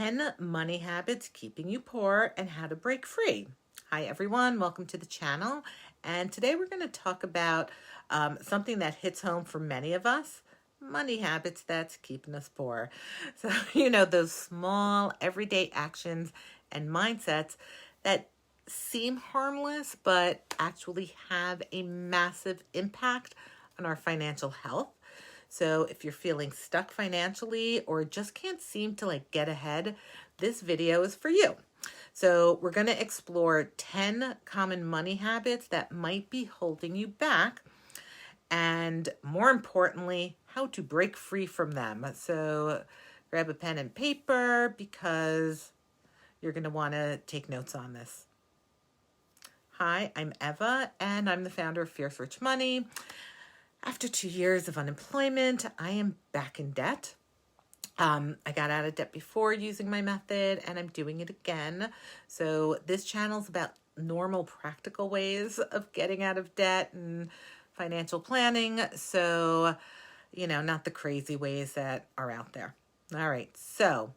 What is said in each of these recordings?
10 money habits keeping you poor and how to break free. Hi everyone, welcome to the channel. And today we're going to talk about something that hits home for many of us, money habits that's keeping us poor. So, those small everyday actions and mindsets that seem harmless, but actually have a massive impact on our financial health. So if you're feeling stuck financially or just can't seem to get ahead, this video is for you. So we're going to explore 10 common money habits that might be holding you back, and more importantly, how to break free from them. So grab a pen and paper because you're going to want to take notes on this. Hi, I'm Eva, and I'm the founder of Fierce Rich Money. After 2 years of unemployment, I am back in debt. I got out of debt before using my method, and I'm doing it again. So this channel is about normal, practical ways of getting out of debt and financial planning. So, not the crazy ways that are out there. All right, so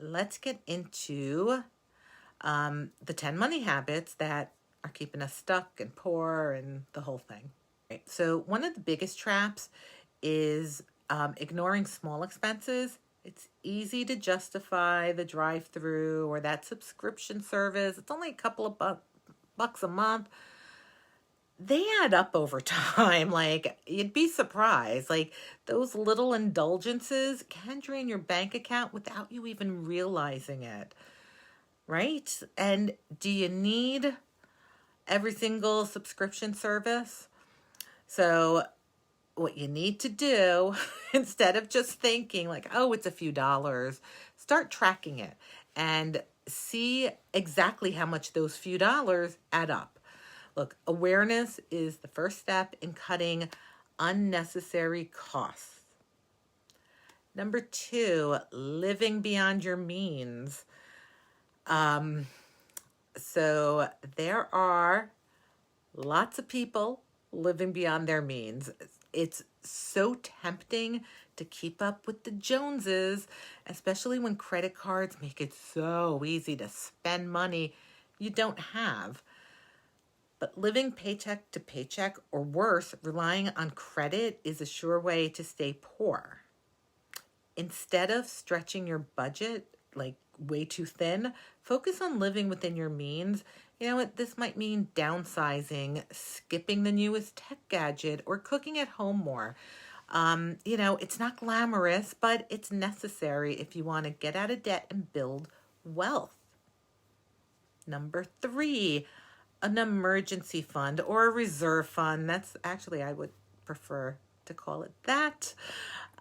let's get into the 10 money habits that are keeping us stuck and poor and the whole thing. Right. So one of the biggest traps is ignoring small expenses. It's easy to justify the drive-through or that subscription service. It's only a couple of bucks a month. They add up over time. You'd be surprised. Those little indulgences can drain your bank account without you even realizing it. Right? And do you need every single subscription service? So what you need to do, instead of just thinking oh, it's a few dollars, start tracking it and see exactly how much those few dollars add up. Look, awareness is the first step in cutting unnecessary costs. Number 2, living beyond your means. So there are lots of people living beyond their means. It's so tempting to keep up with the Joneses, especially when credit cards make it so easy to spend money you don't have. But living paycheck to paycheck, or worse, relying on credit, is a sure way to stay poor. Instead of stretching your budget way too thin, focus on living within your means. You know what? This might mean downsizing, skipping the newest tech gadget, or cooking at home more. It's not glamorous, but it's necessary if you want to get out of debt and build wealth. Number 3, an emergency fund or a reserve fund. That's actually, I would prefer to call it that.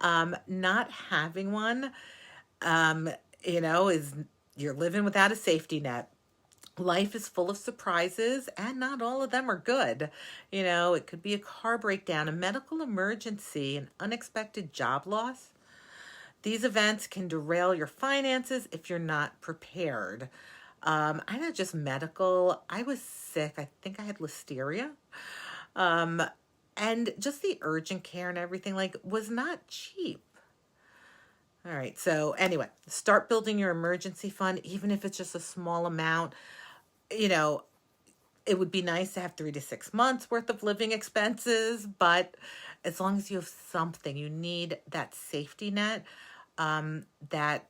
Not having one, is you're living without a safety net. Life is full of surprises, and not all of them are good. It could be a car breakdown, a medical emergency, an unexpected job loss. These events can derail your finances if you're not prepared. I'm not just medical. I was sick. I think I had listeria. And just the urgent care and everything was not cheap. All right. So anyway, start building your emergency fund, even if it's just a small amount. It would be nice to have 3 to 6 months worth of living expenses, but as long as you have something, you need that safety net that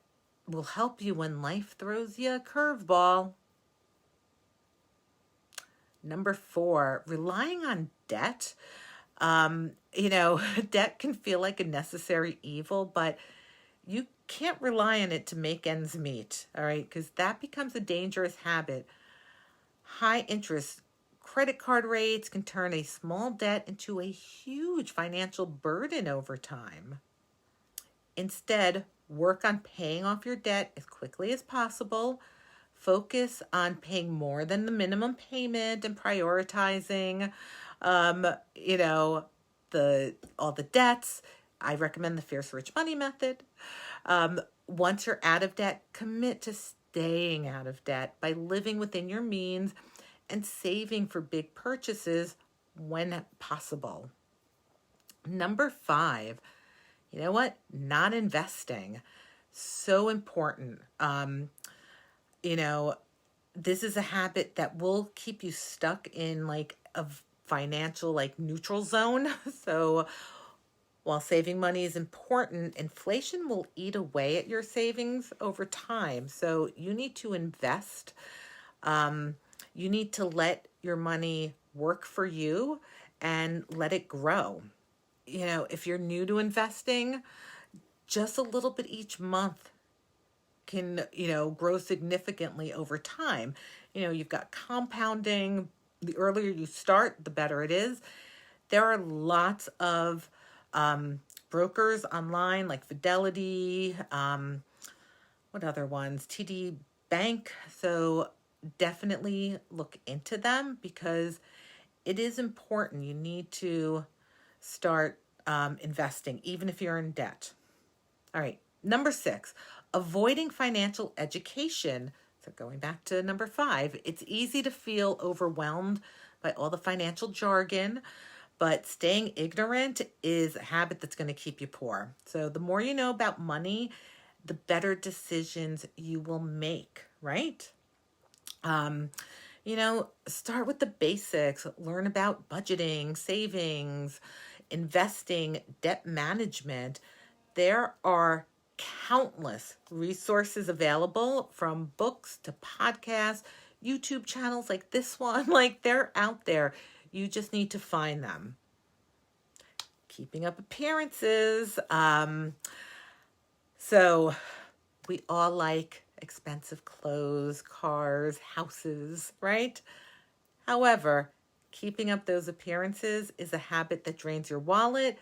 will help you when life throws you a curveball. Number 4, relying on debt. Debt can feel like a necessary evil, but you can't rely on it to make ends meet, all right? Because that becomes a dangerous habit. High interest credit card rates can turn a small debt into a huge financial burden over time. Instead, work on paying off your debt as quickly as possible. Focus on paying more than the minimum payment and prioritizing, all the debts. I recommend the Fierce Rich Money method. Once you're out of debt, commit to staying out of debt by living within your means and saving for big purchases when possible. Number 5, not investing. So important. You know, this is a habit that will keep you stuck in like a financial like neutral zone. So while saving money is important, inflation will eat away at your savings over time. So you need to invest. Um, you need to let your money work for you and let it grow. You know, if you're new to investing, just a little bit each month can, grow significantly over time. You've got compounding. The earlier you start, the better it is. There are lots of brokers online like Fidelity, what other ones? TD Bank. So definitely look into them because it is important. You need to start investing, even if you're in debt. All right, number 6, avoiding financial education. So going back to number 5, it's easy to feel overwhelmed by all the financial jargon, but staying ignorant is a habit that's going to keep you poor. So the more you know about money, the better decisions you will make, right? Start with the basics, learn about budgeting, savings, investing, debt management. There are countless resources available from books to podcasts, YouTube channels like this one. Like they're out there. You just need to find them. Keeping up appearances. So we all like expensive clothes, cars, houses, right? However, keeping up those appearances is a habit that drains your wallet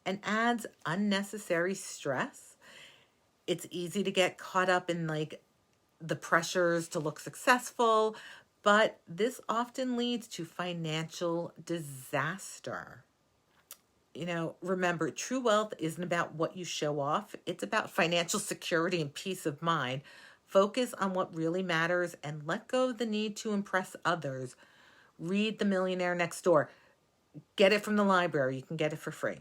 and adds unnecessary stress. It's easy to get caught up in like the pressures to look successful, but this often leads to financial disaster. Remember, true wealth isn't about what you show off. It's about financial security and peace of mind. Focus on what really matters and let go of the need to impress others. Read The Millionaire Next Door. Get it from the library. You can get it for free.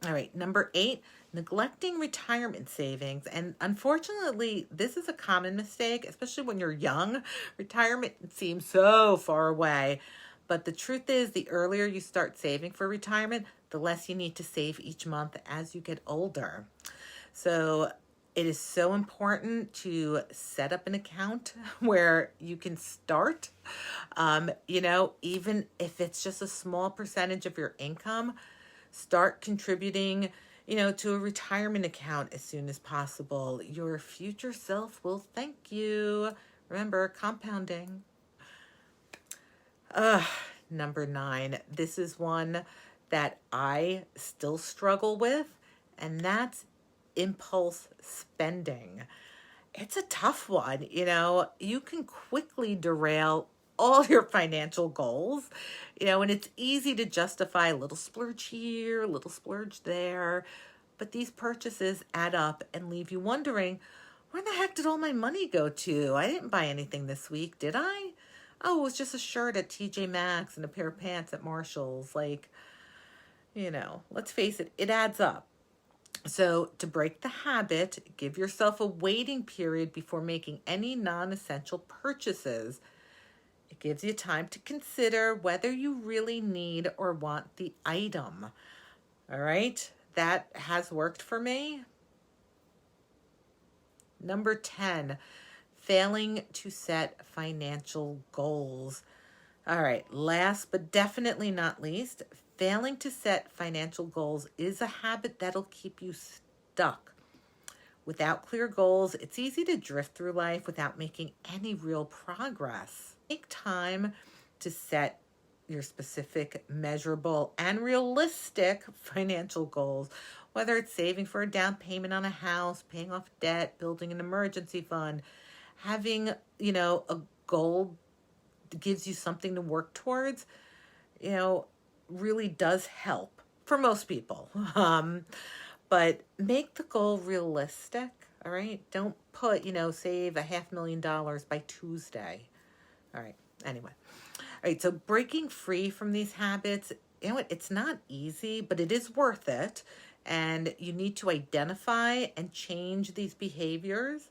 All right, number 8, neglecting retirement savings. And unfortunately, this is a common mistake, especially when you're young. Retirement seems so far away. But the truth is, the earlier you start saving for retirement, the less you need to save each month as you get older. So it is so important to set up an account where you can start, even if it's just a small percentage of your income. Start contributing, to a retirement account as soon as possible. Your future self will thank you. Remember, compounding. Number 9. This is one that I still struggle with, and that's impulse spending. It's a tough one. You can quickly derail all your financial goals, and it's easy to justify a little splurge here, a little splurge there. But these purchases add up and leave you wondering, where the heck did all my money go to? I didn't buy anything this week, did I? Oh, it was just a shirt at TJ Maxx and a pair of pants at Marshall's. Let's face it, it adds up. So, to break the habit, give yourself a waiting period before making any non-essential purchases. It gives you time to consider whether you really need or want the item. All right, that has worked for me. Number 10, failing to set financial goals. All right, last but definitely not least, failing to set financial goals is a habit that'll keep you stuck. Without clear goals, it's easy to drift through life without making any real progress. Take time to set your specific, measurable, and realistic financial goals, whether it's saving for a down payment on a house, paying off debt, building an emergency fund. Having, a goal that gives you something to work towards, really does help for most people. But make the goal realistic, all right? Don't put, save $500,000 by Tuesday. All right, anyway. All right, so breaking free from these habits, it's not easy, but it is worth it. and you need to identify and change these behaviors,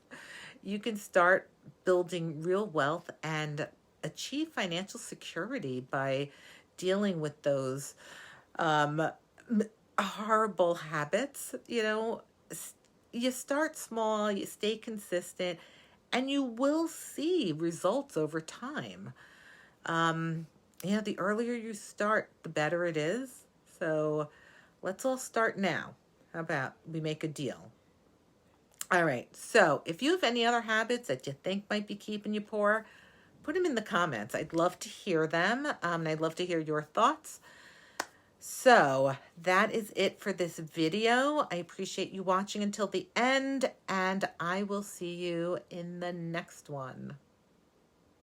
you can start building real wealth and achieve financial security by dealing with those horrible habits. You start small, you stay consistent, and you will see results over time. The earlier you start, the better it is. So let's all start now. How about we make a deal? All right. So if you have any other habits that you think might be keeping you poor, put them in the comments. I'd love to hear them. And I'd love to hear your thoughts. So that is it for this video. I appreciate you watching until the end, and I will see you in the next one.